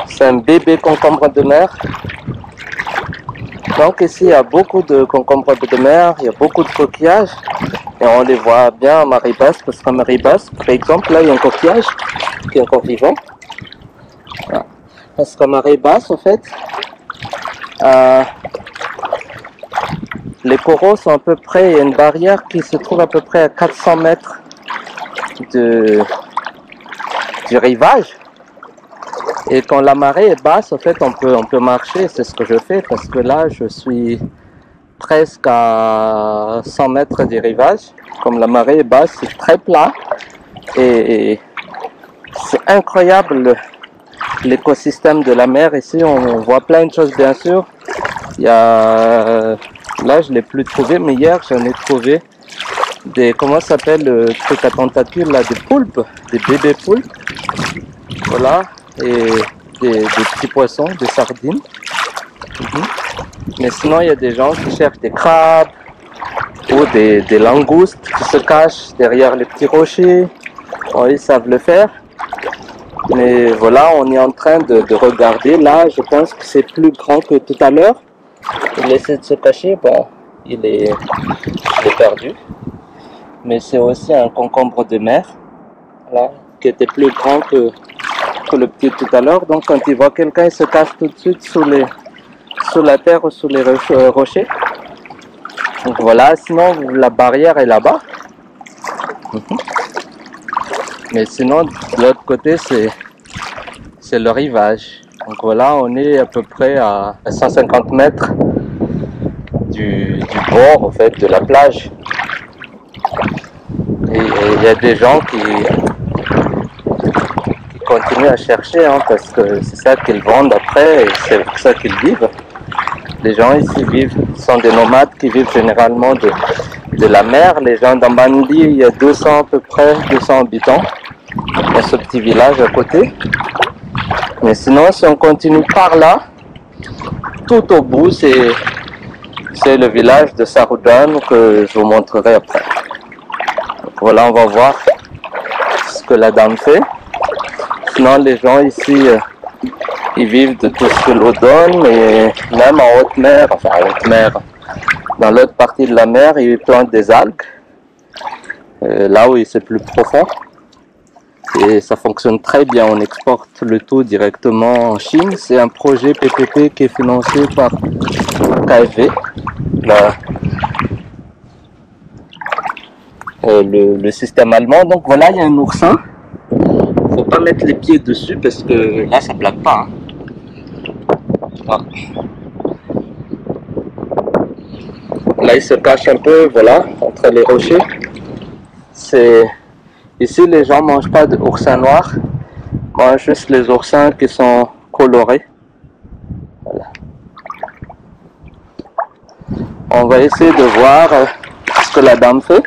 C'est un bébé concombre de mer. Donc ici il y a beaucoup de concombres de mer, il y a beaucoup de coquillages. Et on les voit bien à marée basse, parce qu'à marée basse, par exemple, là il y a un coquillage qui est encore vivant. Voilà. Parce qu'à marée basse, en fait, les coraux sont à peu près, il y a une barrière qui se trouve à peu près à 400 mètres du rivage. Et quand la marée est basse, en fait, on peut marcher, c'est ce que je fais, parce que là, je suis presque à 100 mètres du rivage. Comme la marée est basse, c'est très plat. Et c'est incroyable l'écosystème de la mer. Ici, on voit plein de choses, bien sûr. Il y a... Là, je ne l'ai plus trouvé, mais hier, j'en ai trouvé des... Comment ça s'appelle le truc à tentacules, là? Des poulpes, des bébés poulpes. Voilà. Et des petits poissons, des sardines. Mais sinon, il y a des gens qui cherchent des crabes ou des langoustes qui se cachent derrière les petits rochers. Bon, ils savent le faire. Mais voilà, on est en train de regarder. Là, je pense que c'est plus grand que tout à l'heure. Il essaie de se cacher. Bon, il est perdu. Mais c'est aussi un concombre de mer, là, qui était plus grand que le petit tout à l'heure. Donc quand il voit quelqu'un, il se cache tout de suite sous la terre ou sous les rochers. Donc voilà, sinon la barrière est là-bas. Mais sinon de l'autre côté c'est le rivage. Donc voilà, on est à peu près à 150 mètres du bord, en fait, de la plage. Et il y a des gens qui continuent à chercher, hein, parce que c'est ça qu'ils vendent après et c'est pour ça qu'ils vivent. Les gens ici sont des nomades qui vivent généralement de la mer. Les gens d'Ambandi, il y a 200 à peu près, 200 habitants dans ce petit village à côté. Mais sinon, si on continue par là, tout au bout, c'est le village de Saroudan que je vous montrerai après. Donc voilà, on va voir ce que la dame fait. Sinon, les gens ici, ils vivent de tout ce que l'eau donne, et même en haute mer, enfin en haute mer, dans l'autre partie de la mer, ils plantent des algues, là où c'est plus profond. Et ça fonctionne très bien, on exporte le tout directement en Chine. C'est un projet PPP qui est financé par KfW, le système allemand. Donc voilà, il y a un oursin. Faut pas mettre les pieds dessus parce que là ça plaque pas. Ah. Là il se cache un peu, voilà, entre les rochers. Ici les gens mangent pas d'oursins noirs, mangent juste les oursins qui sont colorés. Voilà. On va essayer de voir ce que la dame fait.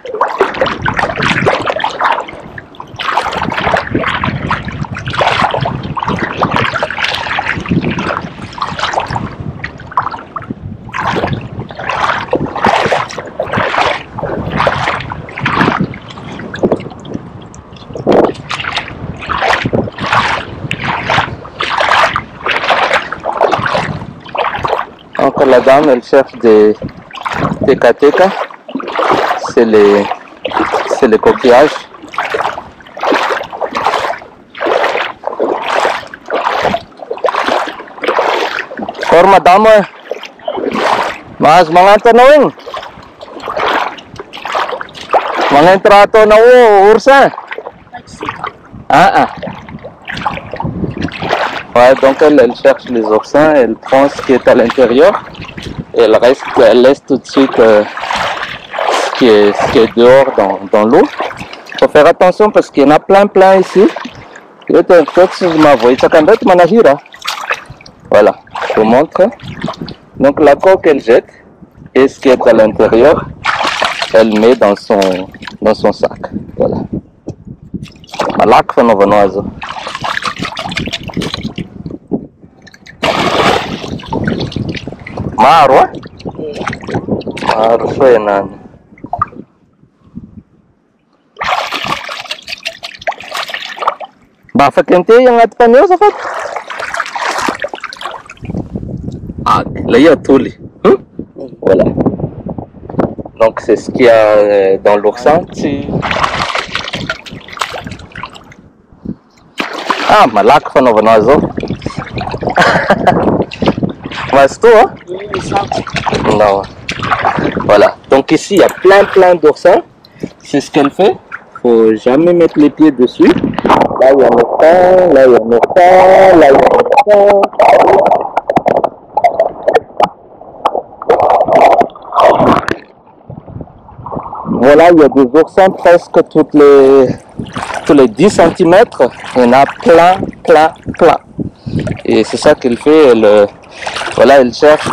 Donc la dame, elle cherche des teka-teka, c'est les coquillages. Or madame, mas mga tanawin, mga trato na ursa. Ouais, donc elle cherche les oursins, elle prend ce qui est à l'intérieur et elle laisse tout de suite ce qui est dehors dans l'eau. Il faut faire attention parce qu'il y en a plein ici. Voilà, je vous montre. Donc la coque elle jette et ce qui est à l'intérieur, elle met dans son sac. Voilà. Malak fenovanoise. Marwa? Arusha nani. Bafakente yung at panyo sa fat. Là il y a Toli. Voilà. Donc c'est ce qu'il y a dans l'oursin. Ah, malak fanovanazo. Mas toi, hein? Non. Voilà. Donc ici il y a plein d'oursins. C'est ce qu'elle fait. Faut jamais mettre les pieds dessus. Là il y a un oursin, là il y a un oursin, là il y a un oursin. Voilà, il y a des oursins presque tous les 10 cm. Il y en a plein. Et c'est ça qu'elle fait. Voilà, elle cherche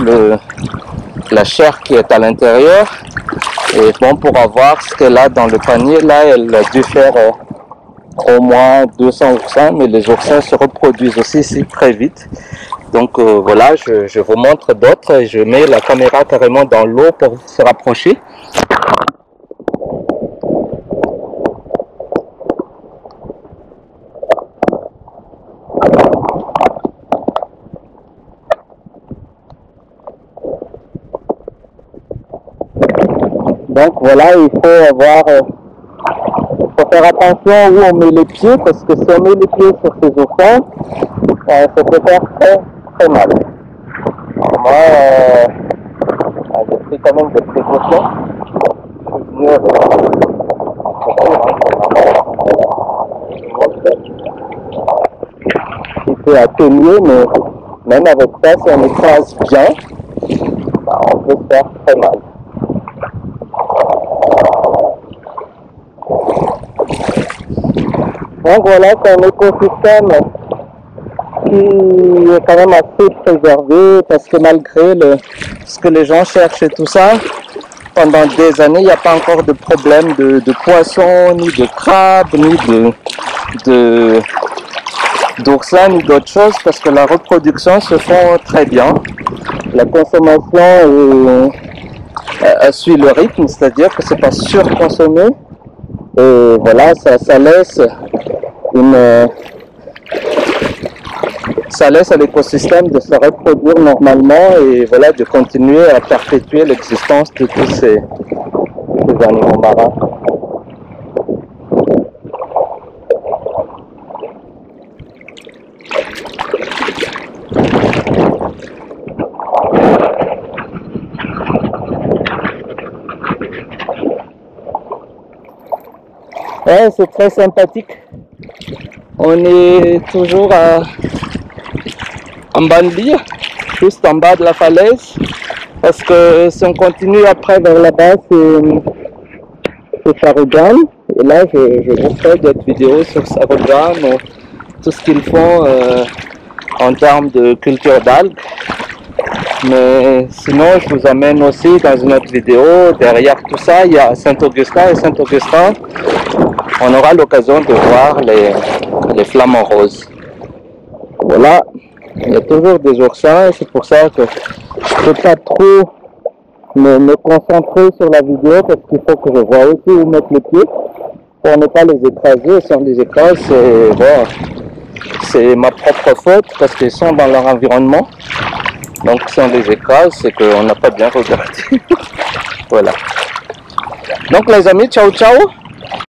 la chair qui est à l'intérieur. Et bon, pour avoir ce qu'elle a dans le panier, là, elle a dû faire au moins 200 oursins. Mais les oursins se reproduisent aussi ici très vite. Donc voilà, je vous montre d'autres. Je mets la caméra carrément dans l'eau pour se rapprocher. Donc voilà, il faut faire attention où on met les pieds, parce que si on met les pieds sur ces oursins, ça peut faire très mal. Moi, j'ai pris quand même des précautions. C'est atténué, mais même avec ça, si on écrase bien, on peut faire très mal. Donc voilà, c'est un écosystème qui est quand même assez préservé, parce que malgré ce que les gens cherchent et tout ça, pendant des années, il n'y a pas encore de problème de poissons, ni de crabes, ni d'oursins, ni d'autres choses, parce que la reproduction se fait très bien. La consommation suit le rythme, c'est-à-dire que c'est pas surconsommé. Et voilà, ça laisse à l'écosystème de se reproduire normalement et voilà, de continuer à perpétuer l'existence de tous ces animaux marins. Ouais, c'est très sympathique. On est toujours en banlieue, juste en bas de la falaise, parce que si on continue après vers là-bas, c'est Sarugan. Et là, je vous ferai d'autres vidéos sur Sarugan, tout ce qu'ils font en termes de culture d'algues. Mais sinon, je vous amène aussi dans une autre vidéo. Derrière tout ça, il y a Saint-Augustin. Et Saint-Augustin, on aura l'occasion de voir les flamants roses. Voilà, il y a toujours des oursins. C'est pour ça que je ne peux pas trop me concentrer sur la vidéo, parce qu'il faut que je vois aussi où mettre les pieds pour ne pas les écraser. Si on les écrase, c'est ma propre faute, parce qu'ils sont dans leur environnement. Donc si on les écrase, c'est qu'on n'a pas bien regardé. Voilà. Donc les amis, ciao ciao.